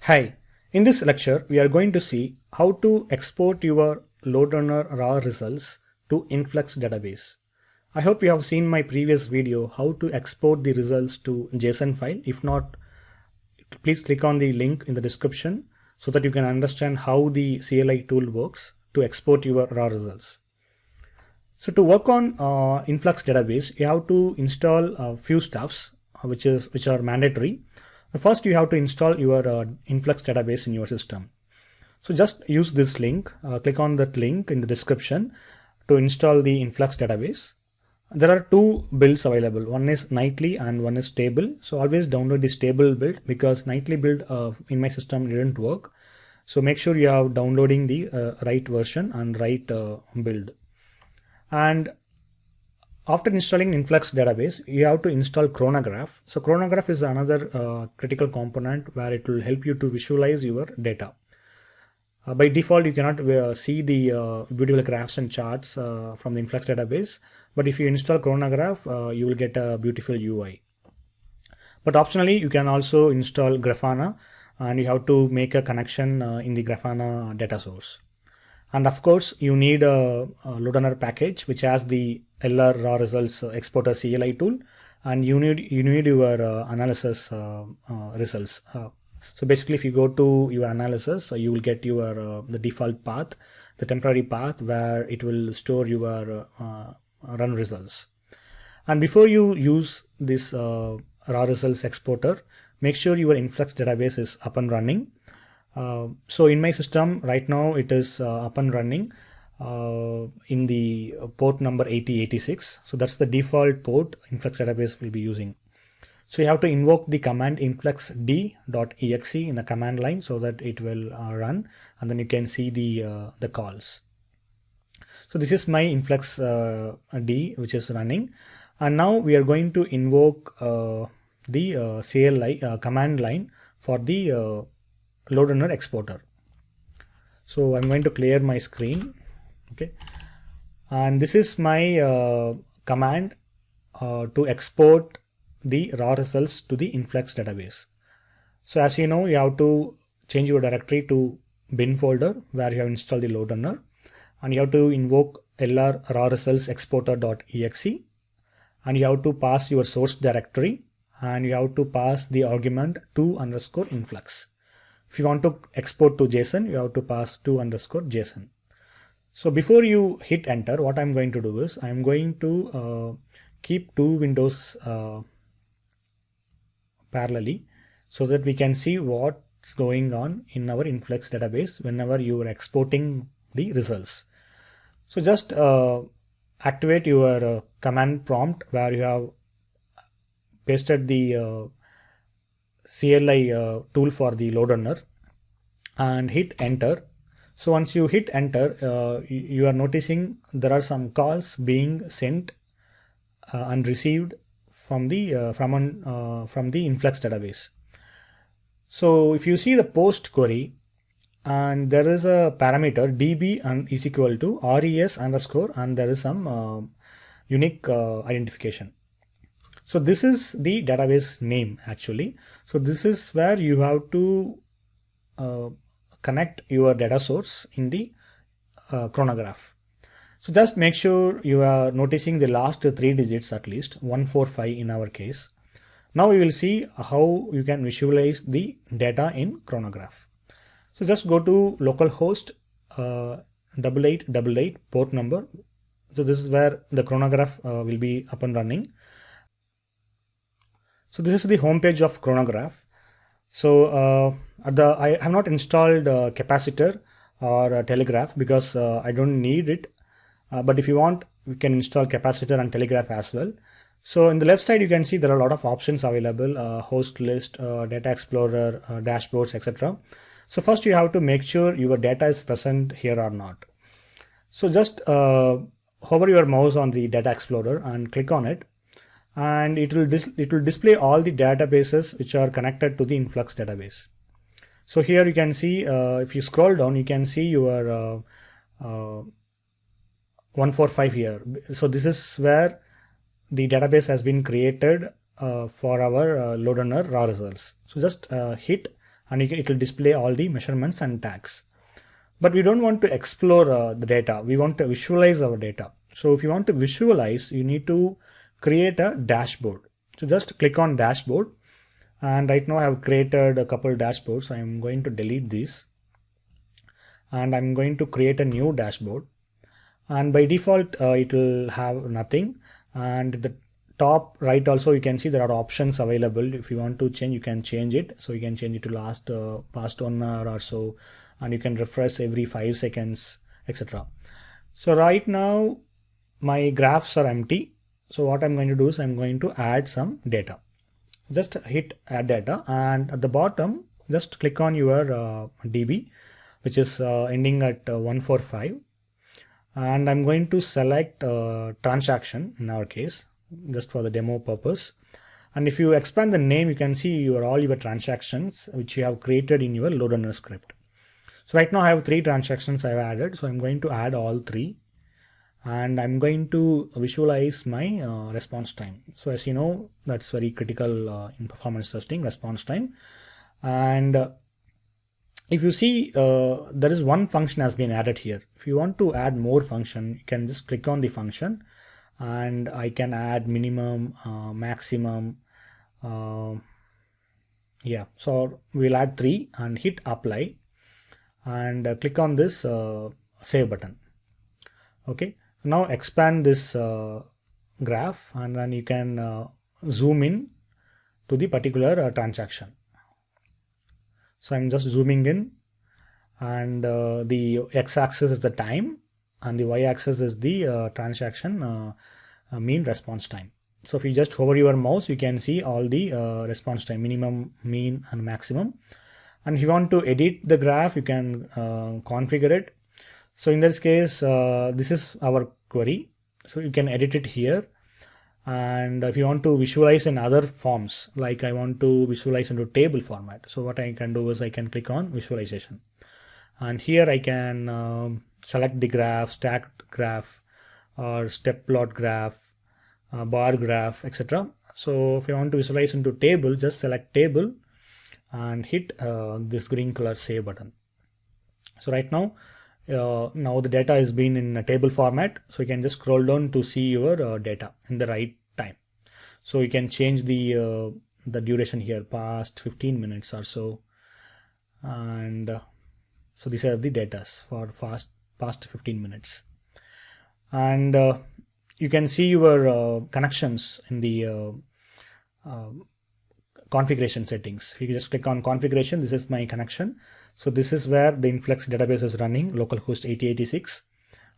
Hi, in this lecture we are going to see how to export your LoadRunner Raw results to Influx database. I hope you have seen my previous video how to export the results to JSON file. If not, please click on the link in the description so that you can understand how the CLI tool works to export your raw results. So to work on Influx database, you have to install a few stuffs which are mandatory. First, you have to install your Influx database in your system. So just use this link, click on that link in the description to install the Influx database. There are two builds available. One is nightly and one is stable. So always download the stable build because nightly build in my system didn't work. So make sure you are downloading the right version and right build. And after installing Influx database, you have to install Chronograph. So Chronograph is another critical component where it will help you to visualize your data. By default, you cannot see the beautiful graphs and charts from the Influx database. But if you install Chronograph, you will get a beautiful UI. But optionally, you can also install Grafana and you have to make a connection in the Grafana data source. And of course, you need a LoadRunner package which has the LR Raw Results Exporter CLI tool, and you need your analysis results. So basically, if you go to your analysis, you will get your the default path, the temporary path where it will store your run results. And before you use this raw results exporter, make sure your Influx database is up and running. So in my system right now it is up and running in the port number 8086. So that's the default port Influx database will be using. So you have to invoke the command influxd.exe in the command line so that it will run, and then you can see the calls. So this is my influx d which is running, and now we are going to invoke the CLI command line for the LoadRunner exporter. So I'm going to clear my screen. Okay, and this is my command to export the raw results to the Influx database. So as you know, you have to change your directory to bin folder where you have installed the LoadRunner, and you have to invoke lr raw results exporter.exe, and you have to pass your source directory, and you have to pass the argument to_influx. If you want to export to JSON, you have to pass to_JSON. So before you hit enter, what I'm going to do is I'm going to keep two windows parallelly so that we can see what's going on in our Influx database whenever you are exporting the results. So just activate your command prompt where you have pasted the CLI tool for the LoadRunner and hit enter. So once you hit enter, you are noticing there are some calls being sent and received from the Influx database. So if you see the post query, and there is a parameter db and is equal to res underscore, and there is some unique identification. So this is the database name actually. So this is where you have to connect your data source in the chronograph. So just make sure you are noticing the last three digits, at least 145 in our case. Now we will see how you can visualize the data in chronograph. So just go to localhost 8888 port number. So this is where the chronograph will be up and running. So this is the home page of chronograph. So I have not installed capacitor or telegraph because I don't need it. But if you want, we can install capacitor and telegraph as well. So in the left side, you can see there are a lot of options available: host list, data explorer, dashboards, etc. So first you have to make sure your data is present here or not. So just hover your mouse on the data explorer and click on it, and it will display all the databases which are connected to the Influx database. So here you can see, if you scroll down, you can see your 145 here. So this is where the database has been created for our LoadRunner raw results. So just hit and it will display all the measurements and tags. But we don't want to explore the data. We want to visualize our data. So if you want to visualize, you need to create a dashboard. So just click on dashboard, and right now I have created a couple dashboards. I'm going to delete these, and I'm going to create a new dashboard, and by default it will have nothing. And the top right also you can see there are options available. If you want to change, you can change it. So you can change it to past 1 hour or so, and you can refresh every 5 seconds, etc. So right now my graphs are empty. So what I'm going to do is I'm going to add some data. Just hit add data, and at the bottom just click on your DB, which is ending at 145, and I'm going to select transaction in our case, just for the demo purpose. And if you expand the name, you can see all your transactions which you have created in your LoadRunner script. So right now I have 3 transactions I've added, so I'm going to add all 3, and I'm going to visualize my response time. So as you know, that's very critical in performance testing, response time. And if you see, there is one function has been added here. If you want to add more function, you can just click on the function, and I can add minimum, maximum. Yeah, so we'll add 3 and hit apply, and click on this save button. Okay, now expand this graph, and then you can zoom in to the particular transaction. So I'm just zooming in, and the x-axis is the time, and the y-axis is the transaction mean response time. So if you just hover your mouse, you can see all the response time, minimum, mean, and maximum. And if you want to edit the graph, you can configure it. So in this case, this is our query, so you can edit it here. And if you want to visualize in other forms, like I want to visualize into table format, so what I can do is I can click on visualization, and here I can select the graph, stacked graph, or step plot graph, bar graph, etc. So if you want to visualize into table, just select table and hit this green color save button. So right now the data is been in a table format, so you can just scroll down to see your data in the right time. So you can change the duration here, past 15 minutes or so, and so these are the data for past 15 minutes. And you can see your connections in the configuration settings. If you just click on configuration, this is my connection. So this is where the Influx database is running, localhost 8086.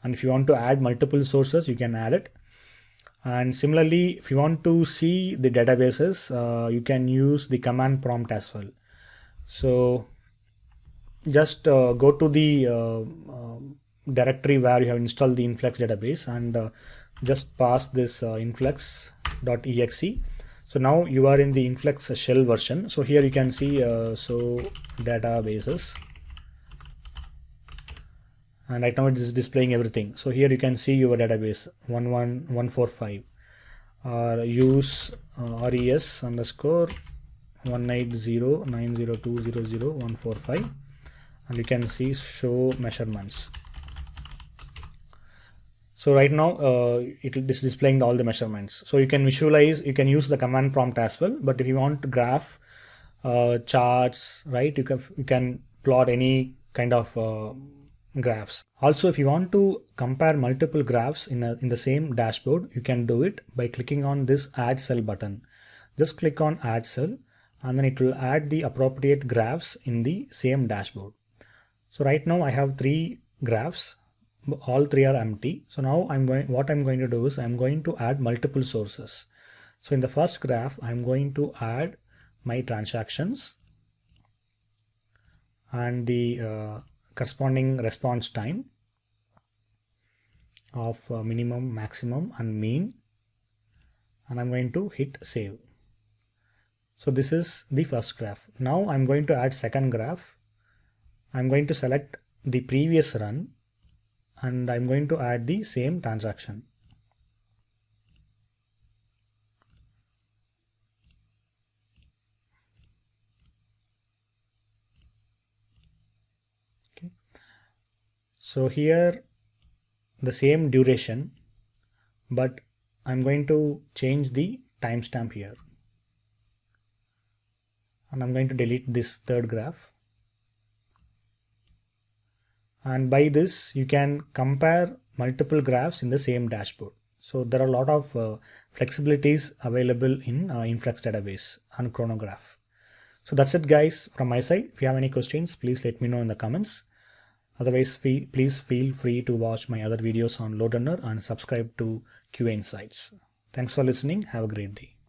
And if you want to add multiple sources, you can add it. And similarly, if you want to see the databases, you can use the command prompt as well. So just go to the directory where you have installed the Influx database, and just pass this influx.exe. So now you are in the Influx shell version. So here you can see so databases, and right now it is displaying everything. So here you can see your database 11145 or use res underscore 18090200145, and you can see show measurements. So right now it is displaying all the measurements. So you can visualize, you can use the command prompt as well. But if you want to graph charts, right, you can plot any kind of graphs. Also, if you want to compare multiple graphs in the same dashboard, you can do it by clicking on this add cell button. Just click on add cell, and then it will add the appropriate graphs in the same dashboard. So right now I have 3 graphs. All 3 are empty. So now what I'm going to do is I'm going to add multiple sources. So in the first graph, I'm going to add my transactions and the corresponding response time of minimum, maximum, and mean, and I'm going to hit save. So this is the first graph. Now I'm going to add second graph. I'm going to select the previous run, and I'm going to add the same transaction. So here the same duration, but I'm going to change the timestamp here. And I'm going to delete this third graph. And by this, you can compare multiple graphs in the same dashboard. So there are a lot of flexibilities available in Influx database and chronograph. So that's it guys from my side. If you have any questions, please let me know in the comments. Otherwise, please feel free to watch my other videos on LoadRunner and subscribe to QA Insights. Thanks for listening. Have a great day.